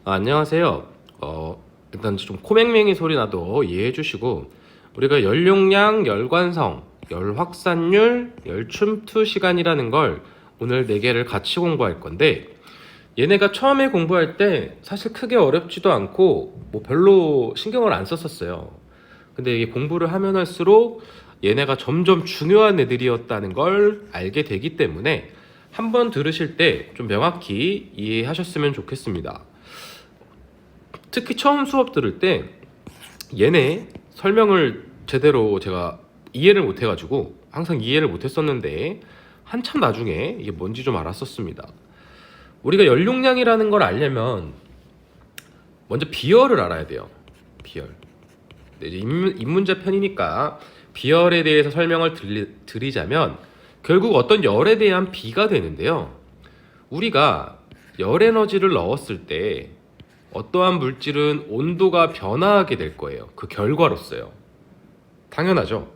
안녕하세요. 일단 좀 코맹맹이 소리 나도 이해해 주시고, 우리가 열 용량, 열관성, 열 확산율, 열 춤투 시간이라는 걸 오늘 4개를 같이 공부할 건데, 얘네가 처음에 공부할 때 사실 크게 어렵지도 않고 뭐 별로 신경을 안 썼었어요. 근데 이게 공부를 하면 할수록 얘네가 점점 중요한 애들이었다는 걸 알게 되기 때문에 한번 들으실 때 좀 명확히 이해하셨으면 좋겠습니다. 특히 처음 수업 들을 때 얘네 설명을 제대로 제가 이해를 못 해가지고 항상 이해를 못 했었는데, 한참 나중에 이게 뭔지 좀 알았었습니다. 우리가 연용량이라는 걸 알려면 먼저 비열을 알아야 돼요. 비열. 이제 입문자 편이니까 비열에 대해서 설명을 드리자면, 결국 어떤 열에 대한 비가 되는데요. 우리가 열 에너지를 넣었을 때 어떠한 물질은 온도가 변화하게 될 거예요. 그 결과로서요. 당연하죠.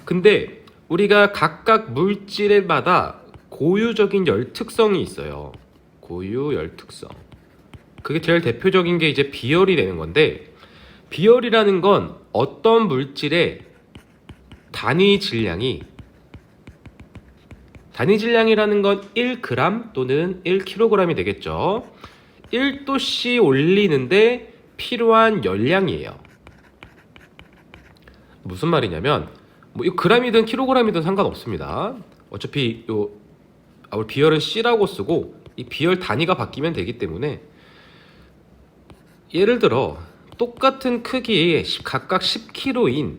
근데 우리가 각각 물질마다 고유적인 열 특성이 있어요. 고유 열 특성. 그게 제일 대표적인 게 이제 비열이 되는 건데, 비열이라는 건 어떤 물질의 단위 질량이라는 건 1g 또는 1kg이 되겠죠. 1도씨 올리는데 필요한 열량이에요. 무슨 말이냐면, 뭐 이 g이든 kg이든 상관없습니다. 어차피 우리 비열은 C라고 쓰고 이 비열 단위가 바뀌면 되기 때문에, 예를 들어 똑같은 크기의 각각 10kg인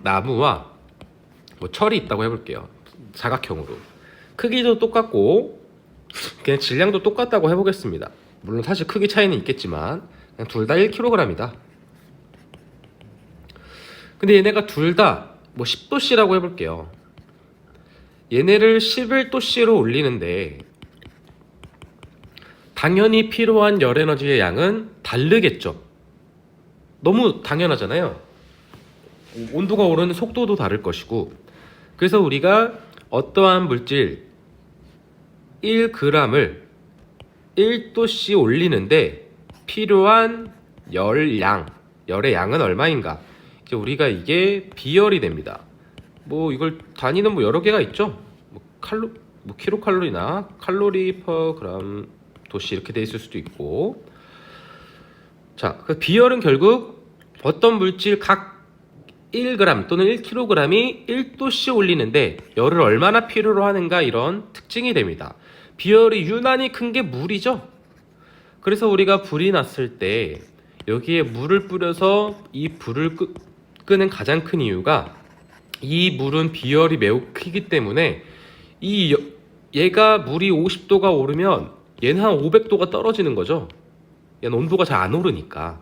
나무와 뭐 철이 있다고 해볼게요. 사각형으로 크기도 똑같고 그냥 질량도 똑같다고 해보겠습니다. 물론 사실 크기 차이는 있겠지만 그냥 둘 다 1kg이다. 근데 얘네가 둘 다 뭐 10도씨라고 해볼게요. 얘네를 11도씨로 올리는데 당연히 필요한 열 에너지의 양은 다르겠죠. 너무 당연하잖아요. 온도가 오르는 속도도 다를 것이고. 그래서 우리가 어떠한 물질 1g을 1도씨 올리는데 필요한 열의 양은 얼마인가? 이제 우리가 이게 비열이 됩니다. 뭐 이걸 단위는 뭐 여러 개가 있죠. 뭐 킬로칼로리나 칼로리 퍼 그램 도씨 이렇게 돼 있을 수도 있고. 자, 그 비열은 결국 어떤 물질 각 1g 또는 1kg이 1도씨 올리는데 열을 얼마나 필요로 하는가, 이런 특징이 됩니다. 비열이 유난히 큰 게 물이죠. 그래서 우리가 불이 났을 때 여기에 물을 뿌려서 이 불을 끄는 가장 큰 이유가, 이 물은 비열이 매우 크기 때문에 얘가 물이 50도가 오르면 얘는 한 500도가 떨어지는 거죠. 얘는 온도가 잘 안 오르니까.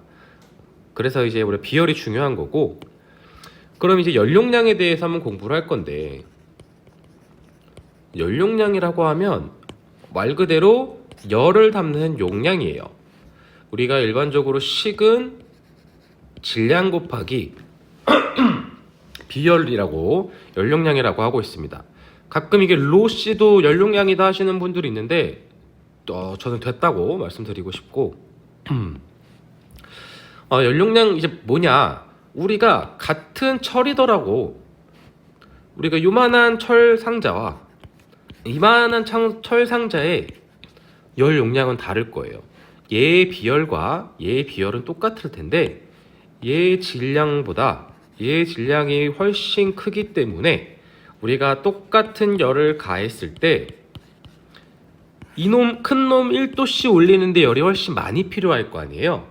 그래서 이제 우리 비열이 중요한 거고. 그럼 이제 연용량에 대해서 한번 공부를 할 건데, 연용량이라고 하면 말 그대로 열을 담는 용량이에요. 우리가 일반적으로 식은 질량 곱하기 비열이라고 연용량이라고 하고 있습니다. 가끔 이게 로씨도 연용량이다 하시는 분들이 있는데, 저는 됐다고 말씀드리고 싶고, 연용량 이제 뭐냐, 우리가 같은 철이더라고. 우리가 요만한 철 상자와 이만한 철 상자의 열 용량은 다를 거예요. 얘의 비열과 얘의 비열은 똑같을 텐데, 얘의 질량이 훨씬 크기 때문에 우리가 똑같은 열을 가했을 때 이놈 큰 놈 1도씨 올리는데 열이 훨씬 많이 필요할 거 아니에요.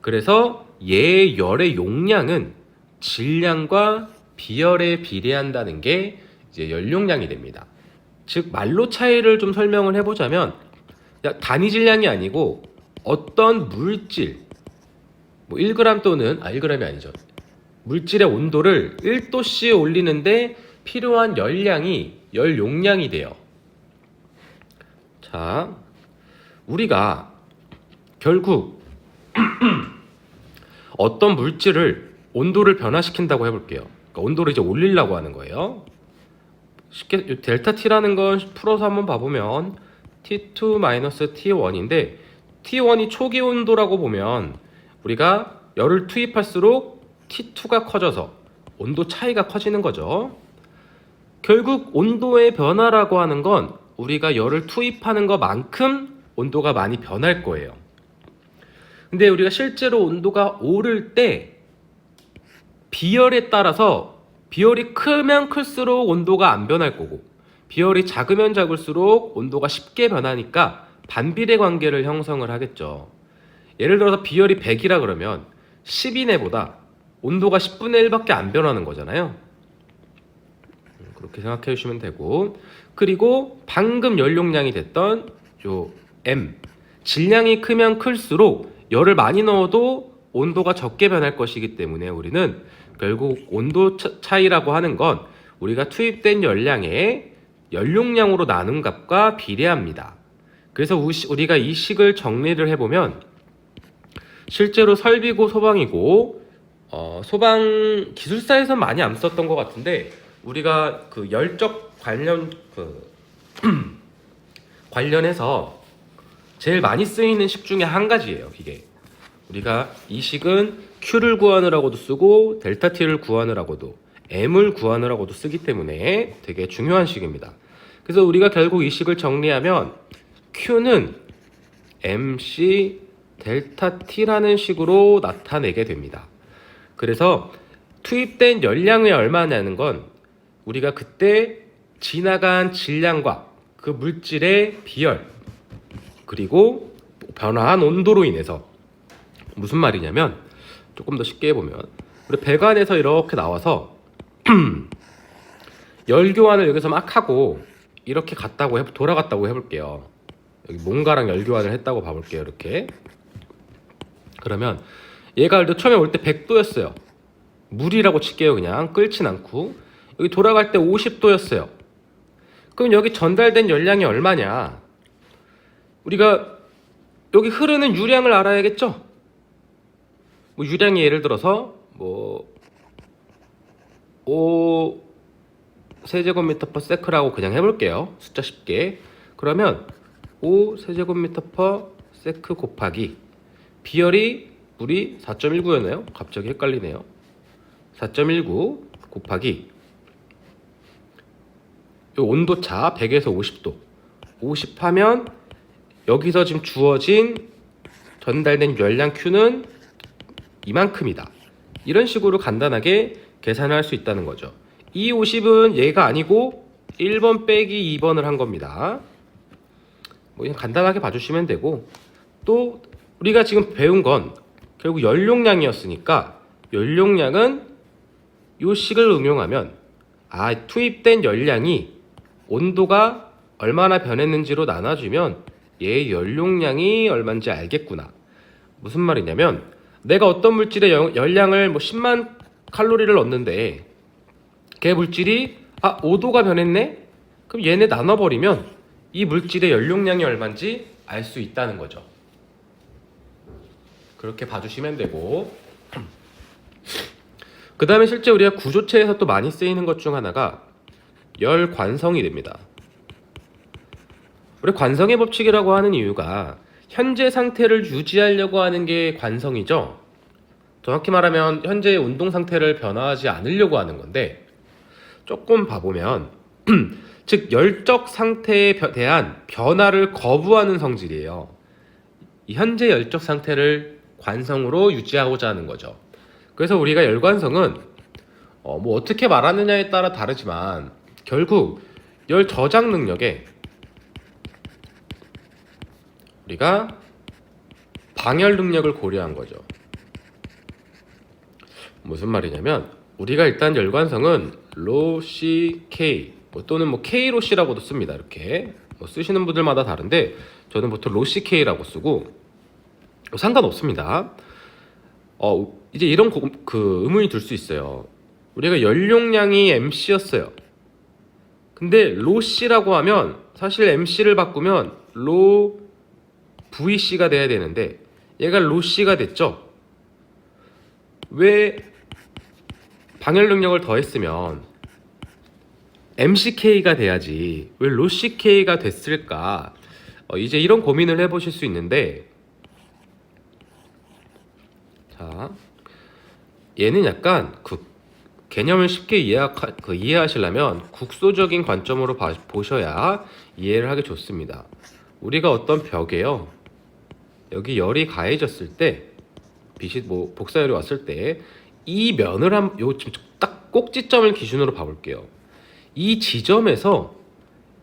그래서 얘의 열의 용량은 질량과 비열에 비례한다는 게 이제 열용량이 됩니다. 즉 말로 차이를 좀 설명을 해보자면, 단위 질량이 아니고 어떤 물질, 뭐 1g 또는 1g이 아니죠. 물질의 온도를 1도씨 올리는데 필요한 열량이 열용량이 돼요. 자, 우리가 결국 어떤 물질을 온도를 변화시킨다고 해볼게요. 그러니까 온도를 이제 올리려고 하는 거예요. 쉽게 델타 T라는 건 풀어서 한번 봐보면 T2 T1인데, T1이 초기 온도라고 보면 우리가 열을 투입할수록 T2가 커져서 온도 차이가 커지는 거죠. 결국 온도의 변화라고 하는 건 우리가 열을 투입하는 것만큼 온도가 많이 변할 거예요. 근데 우리가 실제로 온도가 오를 때 비열에 따라서 비열이 크면 클수록 온도가 안 변할 거고 비열이 작으면 작을수록 온도가 쉽게 변하니까 반비례 관계를 형성을 하겠죠. 예를 들어서 비열이 100이라 그러면 10이내보다 온도가 10분의 1밖에 안 변하는 거잖아요. 그렇게 생각해 주시면 되고, 그리고 방금 연용량이 됐던 요 M, 질량이 크면 클수록 열을 많이 넣어도 온도가 적게 변할 것이기 때문에 우리는 결국 온도 차이라고 하는 건 우리가 투입된 열량의 연용량으로 나눈 값과 비례합니다. 그래서 우리가 이 식을 정리를 해보면 실제로 설비고 소방이고 소방 기술사에서는 많이 안 썼던 것 같은데 우리가 그 열적 관련해서 제일 많이 쓰이는 식 중에 한 가지예요. 이게 우리가 이 식은 Q를 구하느라고도 쓰고 델타 T를 구하느라고도 M을 구하느라고도 쓰기 때문에 되게 중요한 식입니다. 그래서 우리가 결국 이 식을 정리하면 Q는 MC 델타 T라는 식으로 나타내게 됩니다. 그래서 투입된 열량이 얼마냐는 건 우리가 그때 지나간 질량과 그 물질의 비열 그리고 변화한 온도로 인해서 무슨 말이냐면 조금 더 쉽게 해보면 우리 배관에서 이렇게 나와서 열 교환을 여기서 막 하고 이렇게 돌아갔다고 해볼게요. 여기 뭔가랑 열 교환을 했다고 봐볼게요. 이렇게 그러면 얘가 처음에 올 때 100도였어요. 물이라고 칠게요. 그냥 끓진 않고 여기 돌아갈 때 50도였어요. 그럼 여기 전달된 열량이 얼마냐? 우리가 여기 흐르는 유량을 알아야겠죠? 뭐 유량이 예를 들어서 5 세제곱미터 퍼 세크라고 그냥 해볼게요. 숫자 쉽게. 그러면 5 세제곱미터 퍼 세크 곱하기 비열이 물이 4.19였나요? 갑자기 헷갈리네요. 4.19 곱하기 요 온도차 100에서 50도 50 하면 여기서 지금 주어진 전달된 열량 Q는 이만큼이다. 이런 식으로 간단하게 계산을 할 수 있다는 거죠. 이 50은 얘가 아니고 1번 빼기 2번을 한 겁니다. 뭐 그냥 간단하게 봐주시면 되고 또 우리가 지금 배운 건 결국 연용량이었으니까 연용량은 이 식을 응용하면 투입된 열량이 온도가 얼마나 변했는지로 나눠주면 얘의 연용량이 얼마인지 알겠구나. 무슨 말이냐면 내가 어떤 물질의 열량을 10만 칼로리를 넣었는데 걔 물질이 5도가 변했네? 그럼 얘네 나눠버리면 이 물질의 연용량이 얼마인지 알 수 있다는 거죠. 그렇게 봐주시면 되고 그 다음에 실제 우리가 구조체에서 또 많이 쓰이는 것 중 하나가 열 관성이 됩니다. 우리 관성의 법칙이라고 하는 이유가 현재 상태를 유지하려고 하는 게 관성이죠. 정확히 말하면 현재의 운동 상태를 변화하지 않으려고 하는 건데 조금 봐보면 즉 열적 상태에 대한 변화를 거부하는 성질이에요. 이 현재 열적 상태를 관성으로 유지하고자 하는 거죠. 그래서 우리가 열관성은 뭐 어떻게 말하느냐에 따라 다르지만 결국 열 저장 능력에 우리가 방열 능력을 고려한 거죠. 무슨 말이냐면 우리가 일단 열관성은 로 C K 또는 K 로 C라고도 씁니다. 이렇게 쓰시는 분들마다 다른데 저는 보통 로 C K라고 쓰고 상관없습니다. 이제 이런 의문이 들 수 있어요. 우리가 연용량이 MC였어요. 근데 로 C라고 하면 사실 MC를 바꾸면 로 VC가 돼야 되는데 얘가 로 C가 됐죠. 왜 방열 능력을 더했으면 MCK가 돼야지 왜 로 CK가 됐을까? 이제 이런 고민을 해보실 수 있는데 자, 얘는 약간 그 개념을 쉽게 이해하시려면 국소적인 관점으로 보셔야 이해를 하기 좋습니다. 우리가 어떤 벽에요, 여기 열이 가해졌을 때, 빛이 뭐 복사열이 왔을 때 이 면을 딱 꼭지점을 기준으로 봐볼게요. 이 지점에서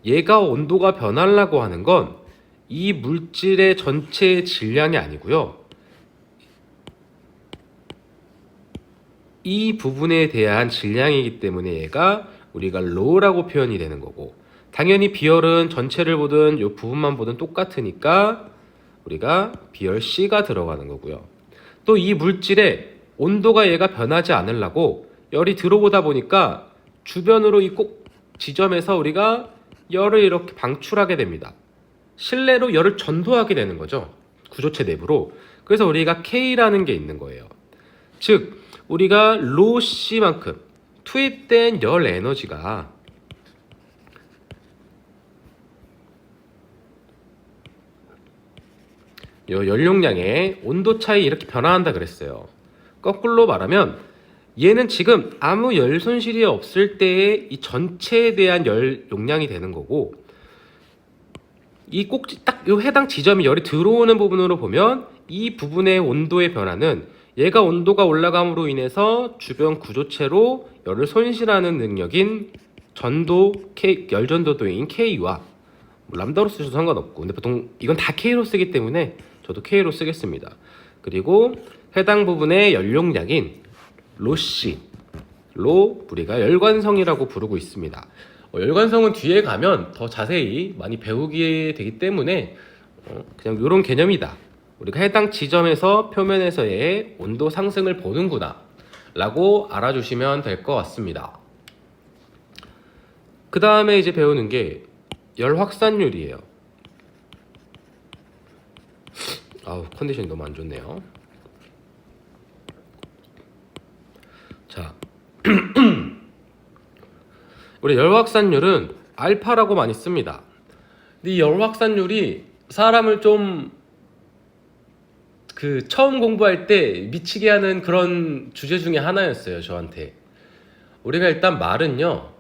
얘가 온도가 변하려고 하는 건 이 물질의 전체 질량이 아니고요, 이 부분에 대한 질량이기 때문에 얘가 우리가 로라고 표현이 되는 거고, 당연히 비열은 전체를 보든 이 부분만 보든 똑같으니까 우리가 비열 C가 들어가는 거고요. 또 이 물질의 온도가 얘가 변하지 않으려고 열이 들어오다 보니까 주변으로 이 꼭 지점에서 우리가 열을 이렇게 방출하게 됩니다. 실내로 열을 전도하게 되는 거죠, 구조체 내부로. 그래서 우리가 K라는 게 있는 거예요. 즉 우리가 로 C만큼 투입된 열 에너지가 연용량의 온도 차이 이렇게 변화한다 그랬어요. 거꾸로 말하면 얘는 지금 아무 열 손실이 없을 때의 이 전체에 대한 열 용량이 되는 거고, 이 꼭지 딱 요 해당 지점이 열이 들어오는 부분으로 보면 이 부분의 온도의 변화는 얘가 온도가 올라감으로 인해서 주변 구조체로 열을 손실하는 능력인 전도 K, 열전도도인 K와 람다로 쓰셔도 상관없고, 근데 보통 이건 다 K로 쓰기 때문에 저도 K로 쓰겠습니다. 그리고 해당 부분의 연용량인 로C, 로 우리가 열관성이라고 부르고 있습니다. 열관성은 뒤에 가면 더 자세히 많이 배우게 되기 때문에 그냥 이런 개념이다, 우리가 해당 지점에서 표면에서의 온도 상승을 보는구나 라고 알아주시면 될 것 같습니다. 그 다음에 이제 배우는 게 열 확산율이에요. 컨디션이 너무 안 좋네요. 자, 우리 열 확산율은 알파라고 많이 씁니다. 근데 이 열 확산율이 사람을 좀 처음 공부할 때 미치게 하는 그런 주제 중에 하나였어요, 저한테. 우리가 일단 말은요,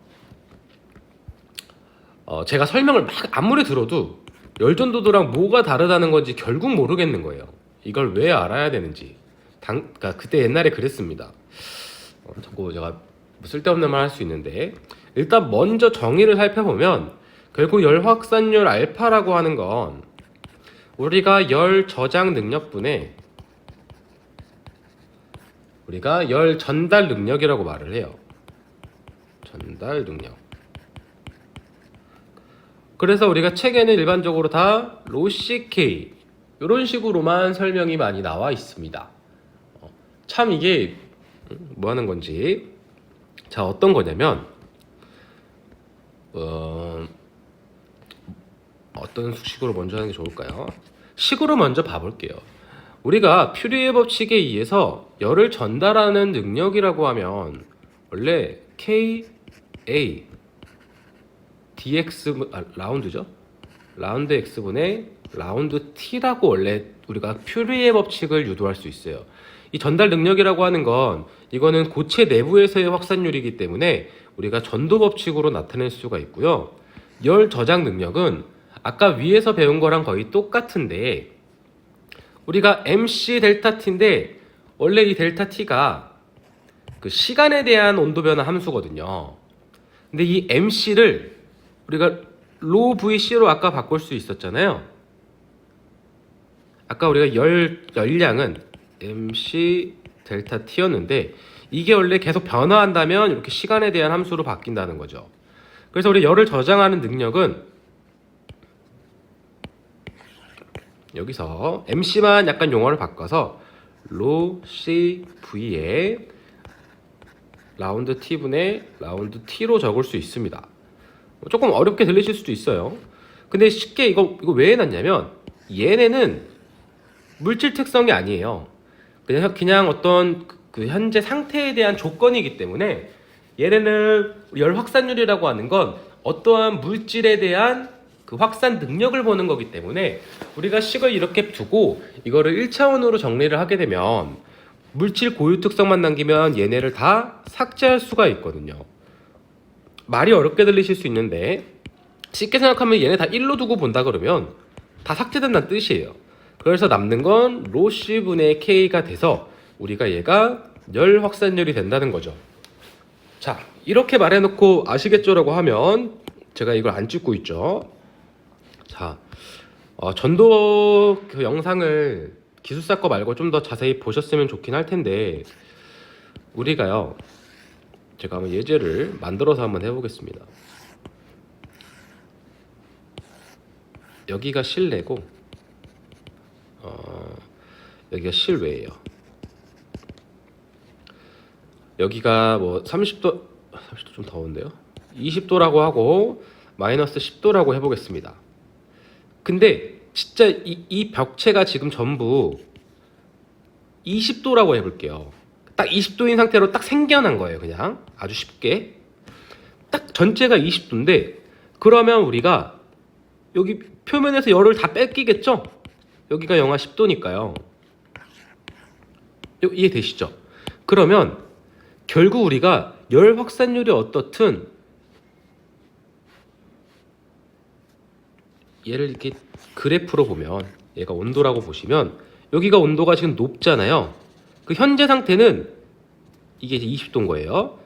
제가 설명을 막 아무리 들어도 열전도도랑 뭐가 다르다는 건지 결국 모르겠는 거예요. 이걸 왜 알아야 되는지. 그러니까 그때 옛날에 그랬습니다. 자꾸 제가 뭐 쓸데없는 말 할 수 있는데, 일단 먼저 정의를 살펴보면 결국 열 확산율 알파라고 하는 건 우리가 열 저장 능력분에 우리가 열 전달 능력이라고 말을 해요. 전달 능력. 그래서 우리가 책에는 일반적으로 다 ρCK 이런 식으로만 설명이 많이 나와 있습니다. 참 이게 뭐 하는 건지. 자, 어떤 거냐면 어떤 식으로 먼저 하는 게 좋을까요? 식으로 먼저 봐볼게요. 우리가 퓨리의 법칙에 의해서 열을 전달하는 능력이라고 하면 원래 KA dx 라운드죠. 라운드 x분의 라운드 t라고 원래 우리가 퓨리의 법칙을 유도할 수 있어요. 이 전달 능력이라고 하는 건 이거는 고체 내부에서의 확산율이기 때문에 우리가 전도 법칙으로 나타낼 수가 있고요. 열 저장 능력은 아까 위에서 배운 거랑 거의 똑같은데 우리가 mc 델타 t인데 원래 이 델타 t가 그 시간에 대한 온도 변화 함수거든요. 근데 이 mc를 우리가 로 VC로 아까 바꿀 수 있었잖아요. 아까 우리가 열량은 MC 델타 T였는데 이게 원래 계속 변화한다면 이렇게 시간에 대한 함수로 바뀐다는 거죠. 그래서 우리 열을 저장하는 능력은 여기서 MC만 약간 용어를 바꿔서 로 CV에 라운드 T분의 라운드 T로 적을 수 있습니다. 조금 어렵게 들리실 수도 있어요. 근데 쉽게 이거 왜 해놨냐면 얘네는 물질 특성이 아니에요. 그냥 어떤 그 현재 상태에 대한 조건이기 때문에 얘네는 열 확산율이라고 하는 건 어떠한 물질에 대한 그 확산 능력을 보는 거기 때문에 우리가 식을 이렇게 두고 이거를 1차원으로 정리를 하게 되면 물질 고유 특성만 남기면 얘네를 다 삭제할 수가 있거든요. 말이 어렵게 들리실 수 있는데 쉽게 생각하면 얘네 다 1로 두고 본다 그러면 다 삭제된다는 뜻이에요. 그래서 남는 건 로씨 분의 K가 돼서 우리가 얘가 열 확산율이 된다는 거죠. 자, 이렇게 말해놓고 아시겠죠라고 하면 제가 이걸 안 찍고 있죠. 자, 전도 그 영상을 기술사 거 말고 좀 더 자세히 보셨으면 좋긴 할 텐데 우리가요, 제가 한번 예제를 만들어서 한번 해보겠습니다. 여기가 실내고 여기가 실외예요. 여기가 뭐 30도 좀 더운데요. 20도라고 하고 마이너스 10도라고 해보겠습니다. 근데 진짜 이 벽체가 지금 전부 20도라고 해볼게요. 딱 20도인 상태로 딱 생겨난 거예요. 그냥 아주 쉽게 딱 전체가 20도인데 그러면 우리가 여기 표면에서 열을 다 뺏기겠죠? 여기가 영하 10도니까요. 이해되시죠? 그러면 결국 우리가 열 확산율이 어떻든 얘를 이렇게 그래프로 보면 얘가 온도라고 보시면 여기가 온도가 지금 높잖아요. 그 현재 상태는 이게 이제 20도인 거예요.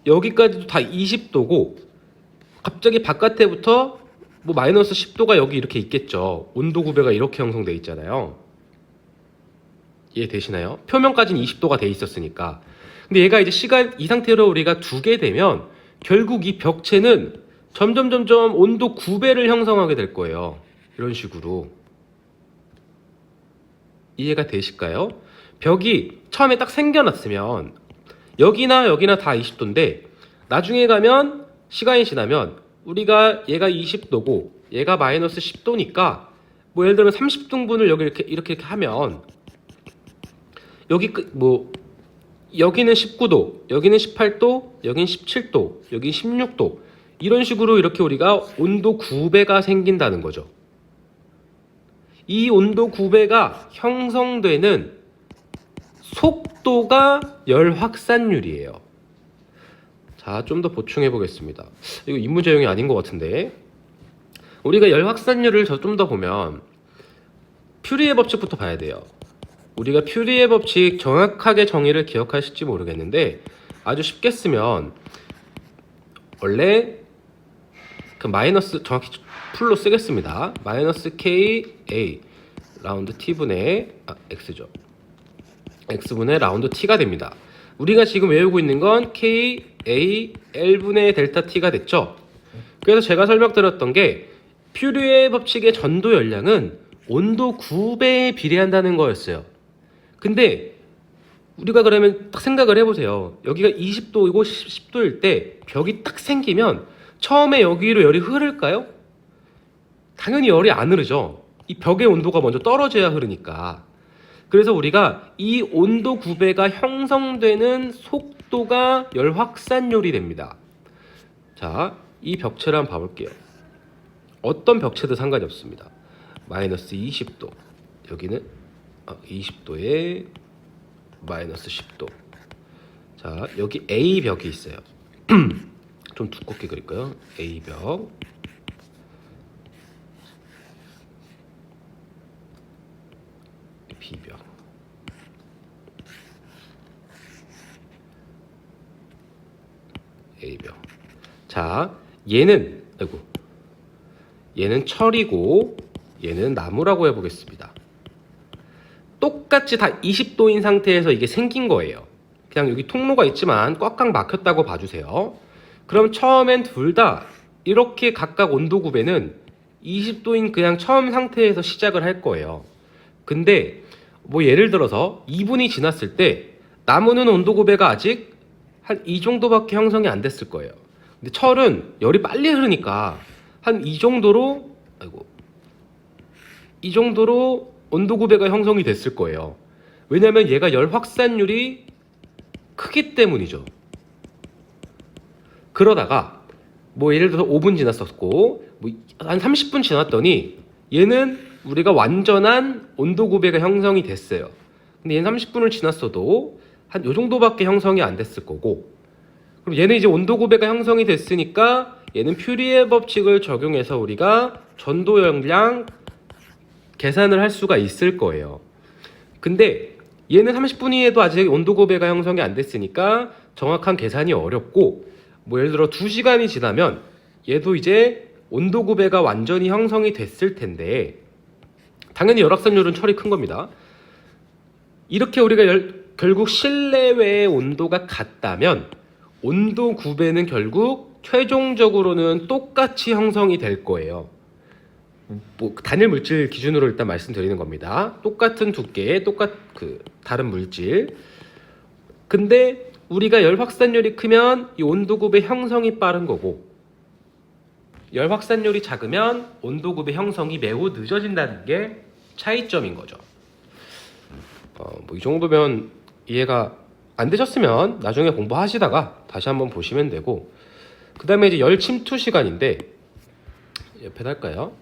여기까지도 다 20도고 갑자기 바깥에부터 뭐 마이너스 10도가 여기 이렇게 있겠죠. 온도 구배가 이렇게 형성돼 있잖아요. 이해되시나요? 표면까지는 20도가 돼 있었으니까. 근데 얘가 이제 시간 이 상태로 우리가 두게 되면 결국 이 벽체는 점점 온도 9배를 형성하게 될 거예요. 이런 식으로. 이해가 되실까요? 벽이 처음에 딱 생겨났으면 여기나 다 20도인데 나중에 가면 시간이 지나면 우리가 얘가 20도고 얘가 마이너스 10도니까 뭐 예를 들면 30등분을 여기 이렇게 하면 여기 뭐 여기는 19도, 여기는 18도, 여기는 17도, 여기는 16도 이런 식으로 이렇게 우리가 온도 9배가 생긴다는 거죠. 이 온도 9배가 형성되는 속도가 열 확산율이에요. 자, 좀 더 보충해 보겠습니다. 이거 임무제용이 아닌 것 같은데 우리가 열 확산율을 좀 더 보면 퓨리의 법칙부터 봐야 돼요. 우리가 퓨리의 법칙 정확하게 정의를 기억하실지 모르겠는데 아주 쉽게 쓰면 원래 그 마이너스 정확히 풀로 쓰겠습니다. 마이너스 KA 라운드 T분의 X죠. X분의 라운드 T가 됩니다. 우리가 지금 외우고 있는 건 KA L분의 델타 T가 됐죠. 그래서 제가 설명드렸던 게 퓨리의 법칙의 전도 열량은 온도 9배에 비례한다는 거였어요. 근데 우리가 그러면 딱 생각을 해보세요. 여기가 20도이고 10도일 때 벽이 딱 생기면 처음에 여기로 열이 흐를까요? 당연히 열이 안 흐르죠. 이 벽의 온도가 먼저 떨어져야 흐르니까. 그래서 우리가 이 온도 9배가 형성되는 속도가 열 확산율이 됩니다. 자, 이 벽체를 한번 봐볼게요. 어떤 벽체도 상관이 없습니다. 마이너스 20도 여기는 20도에 마이너스 10도. 자, 여기 A벽이 있어요. 좀 두껍게 그릴까요? A벽. B벽. A벽. 자, 얘는 철이고 얘는 나무라고 해보겠습니다. 똑같이 다 20도인 상태에서 이게 생긴 거예요. 그냥 여기 통로가 있지만 꽉꽉 막혔다고 봐주세요. 그럼 처음엔 둘 다 이렇게 각각 온도 구배는 20도인 그냥 처음 상태에서 시작을 할 거예요. 근데 뭐 예를 들어서 2분이 지났을 때 나무는 온도 구배가 아직 한 이 정도밖에 형성이 안 됐을 거예요. 근데 철은 열이 빨리 흐르니까 한 이 정도로 온도 구배가 형성이 됐을 거예요. 왜냐면 얘가 열 확산율이 크기 때문이죠. 그러다가 뭐 예를 들어서 5분 지났었고 뭐 한 30분 지났더니 얘는 우리가 완전한 온도 구배가 형성이 됐어요. 근데 얘는 30분을 지났어도 한 요 정도밖에 형성이 안 됐을 거고, 그럼 얘는 이제 온도 구배가 형성이 됐으니까 얘는 퓨리에 법칙을 적용해서 우리가 전도 열량 계산을 할 수가 있을 거예요. 근데 얘는 30분 이에도 아직 온도 구배가 형성이 안 됐으니까 정확한 계산이 어렵고, 뭐 예를 들어 2시간이 지나면 얘도 이제 온도 구배가 완전히 형성이 됐을 텐데, 당연히 열확산율은 철이 큰 겁니다. 이렇게 우리가 결국 실내외의 온도가 같다면 온도 구배는 결국 최종적으로는 똑같이 형성이 될 거예요. 뭐 단일 물질 기준으로 일단 말씀드리는 겁니다. 똑같은 두께의 다른 물질. 근데 우리가 열 확산율이 크면 이 온도 굽의 형성이 빠른 거고, 열 확산율이 작으면 온도 굽의 형성이 매우 늦어진다는 게 차이점인 거죠. 뭐 이 정도면 이해가 안 되셨으면 나중에 공부하시다가 다시 한번 보시면 되고, 그 다음에 이제 열 침투 시간인데, 옆에 할까요?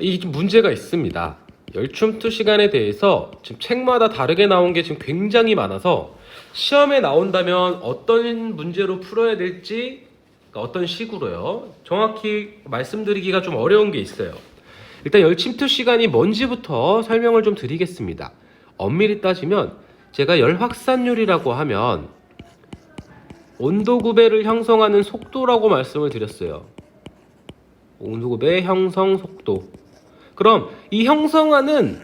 이 문제가 있습니다. 열 침투 시간에 대해서 지금 책마다 다르게 나온 게 지금 굉장히 많아서 시험에 나온다면 어떤 문제로 풀어야 될지, 그러니까 어떤 식으로요, 정확히 말씀드리기가 좀 어려운 게 있어요. 일단 열 침투 시간이 뭔지부터 설명을 좀 드리겠습니다. 엄밀히 따지면 제가 열 확산율이라고 하면 온도 구배를 형성하는 속도라고 말씀을 드렸어요. 온도 구배 형성 속도. 그럼 이 형성하는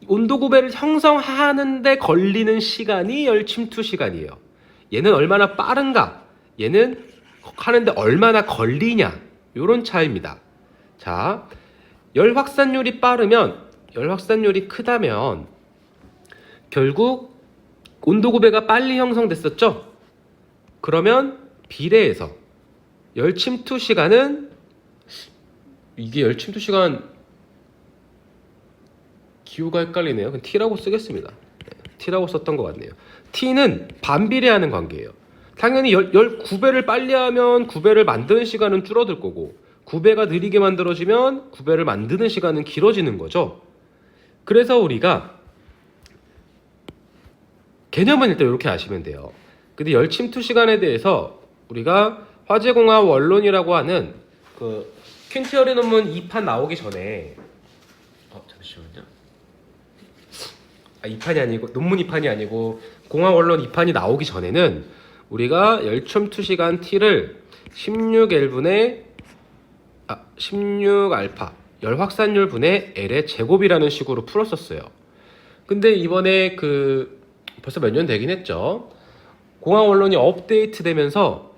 온도 구배를 형성하는데 걸리는 시간이 열 침투 시간이에요. 얘는 얼마나 빠른가, 얘는 하는데 얼마나 걸리냐, 이런 차이입니다. 자, 열 확산율이 빠르면, 열 확산율이 크다면 결국 온도 구배가 빨리 형성됐었죠? 그러면 비례해서 열 침투 시간은, 이게 열 침투 시간 기호가 헷갈리네요. 그럼 T라고 쓰겠습니다. T라고 썼던 것 같네요. T는 반비례하는 관계예요. 당연히 열 9배를 빨리 하면 9배를 만드는 시간은 줄어들 거고, 9배가 느리게 만들어지면 9배를 만드는 시간은 길어지는 거죠. 그래서 우리가 개념은 일단 이렇게 아시면 돼요. 근데 열 침투 시간에 대해서 우리가 화재공학 원론이라고 하는 그 퀸티어리 논문 2판 나오기 전에, 잠시만요. 2판이 아니고, 논문 2판이 아니고 공학 원론 2판이 나오기 전에는 우리가 열 침투 시간 T를 16알파 열 확산율 분의 L의 제곱이라는 식으로 풀었었어요. 근데 이번에 벌써 몇 년 되긴 했죠. 공학 원론이 업데이트 되면서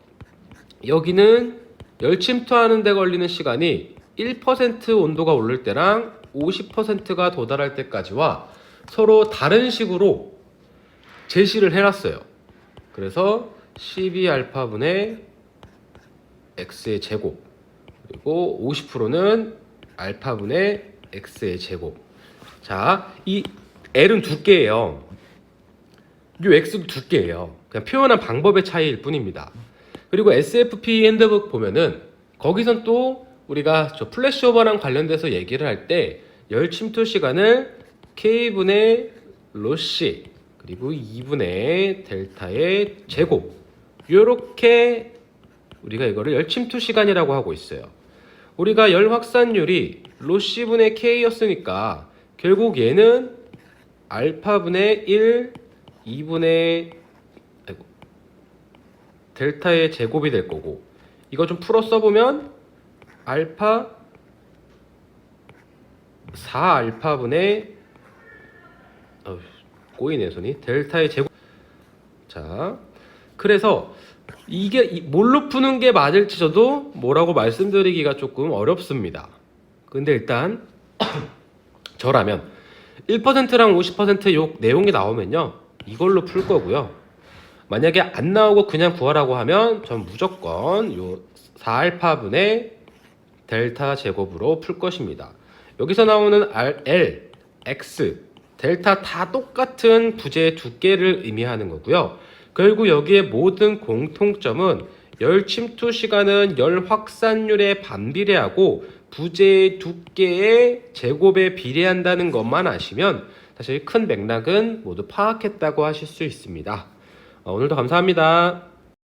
여기는 열 침투하는 데 걸리는 시간이 1% 온도가 오를 때랑 50%가 도달할 때까지와 서로 다른 식으로 제시를 해놨어요. 그래서 12알파분의 x의 제곱, 그리고 50%는 알파분의 x의 제곱. 자, 이 L은 두께예요. 이 x도 두께예요. 그냥 표현한 방법의 차이일 뿐입니다. 그리고 SFP 핸드북 보면은 거기선 또 우리가 저 플래시오버랑 관련돼서 얘기를 할 때 열 침투 시간을 K분의 로시 그리고 2분의 델타의 제곱, 이렇게 우리가 이거를 열 침투 시간이라고 하고 있어요. 우리가 열 확산율이 로시분의 K였으니까 결국 얘는 알파분의 1 2분의 델타의 제곱이 될 거고, 이거 좀 풀어 써보면 알파 4알파분의 꼬이네 손이, 델타의 제곱. 자, 그래서 이게 뭘로 푸는 게 맞을지 저도 뭐라고 말씀드리기가 조금 어렵습니다. 근데 일단 저라면 1%랑 50%요 내용이 나오면요 이걸로 풀 거고요. 만약에 안 나오고 그냥 구하라고 하면 전 무조건 요 4알파분의 델타 제곱으로 풀 것입니다. 여기서 나오는 L, X, 델타 다 똑같은 부재의 두께를 의미하는 거고요. 결국 여기에 모든 공통점은 열 침투 시간은 열 확산율에 반비례하고 부재의 두께의 제곱에 비례한다는 것만 아시면 사실 큰 맥락은 모두 파악했다고 하실 수 있습니다. 오늘도 감사합니다.